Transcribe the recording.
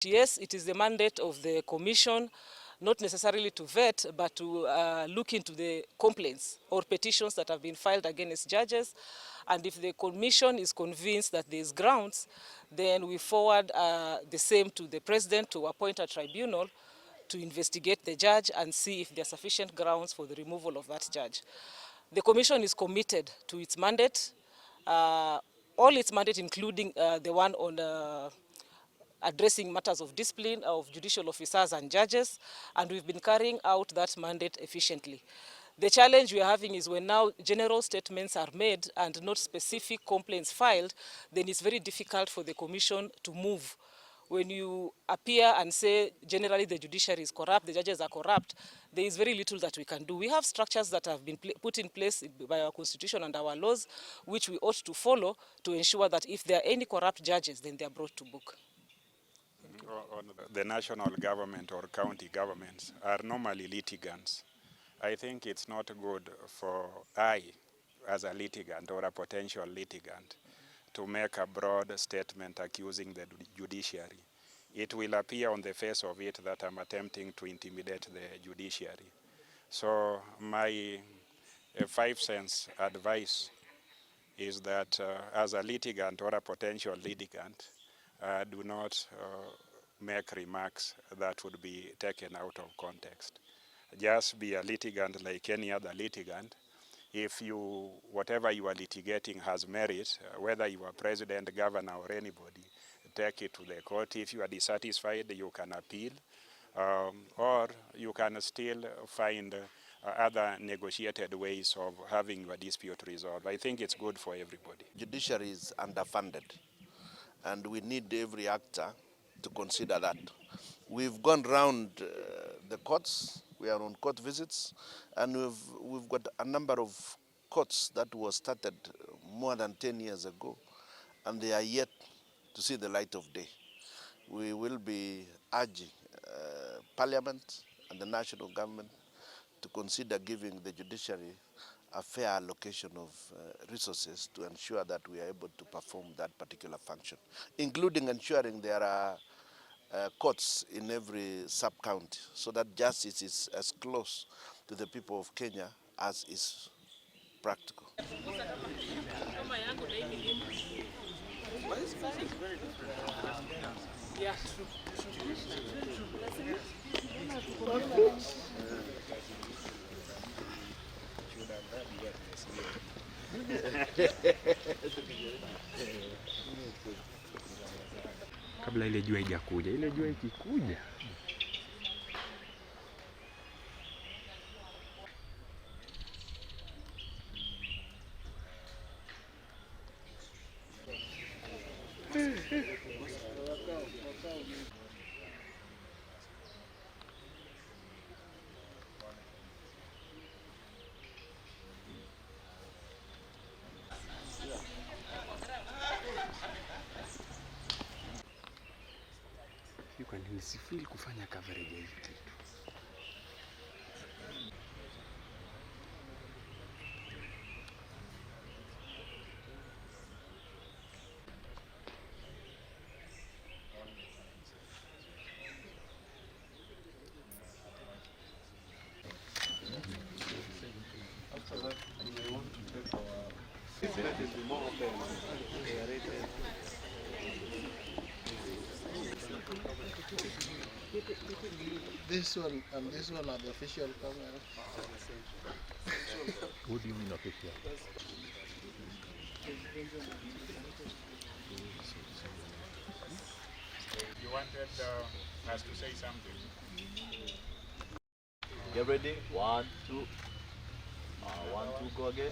Yes, it is the mandate of the commission, not necessarily to vet, but to look into the complaints or petitions that have been filed against judges. And if the commission is convinced that there is grounds, then we forward the same to the president to appoint a tribunal to investigate the judge and see if there are sufficient grounds for the removal of that judge. The commission is committed to its mandate, all its mandate, including the one on addressing matters of discipline of judicial officers and judges, and we've been carrying out that mandate efficiently. The challenge we are having is when now general statements are made and not specific complaints filed, then it's very difficult for the commission to move. When you appear and say generally the judiciary is corrupt, the judges are corrupt, there is very little that we can do. We have structures that have been put in place by our constitution and our laws, which we ought to follow to ensure that if there are any corrupt judges, then they are brought to book. The national government or county governments are normally litigants. I think it's not good for I, as a litigant or a potential litigant, to make a broad statement accusing the judiciary. It will appear on the face of it that I'm attempting to intimidate the judiciary. So my 5 cents advice is that as a litigant or a potential litigant, do not make remarks that would be taken out of context. Just be a litigant like any other litigant. If whatever you are litigating has merit, whether you are president, governor, or anybody, take it to the court. If you are dissatisfied, you can appeal, or you can still find other negotiated ways of having your dispute resolved. I think it's good for everybody. Judiciary is underfunded, and we need every actor to consider that. We've gone round the courts. We are on court visits, and we've got a number of courts that were started more than 10 years ago, and they are yet to see the light of day. We will be urging Parliament and the national government to consider giving the judiciary a fair allocation of resources to ensure that we are able to perform that particular function, including ensuring there are courts in every sub-county, so that justice is as close to the people of Kenya as is practical. Yeah. Kabla ile jua haijakuja, ile jua ikikuja kwa nini sifili kufanya coverage hii kitu. This one and this one are the official camera. What do you mean official? You wanted us to say something? Get ready. 1, 2. 1, 2, go again.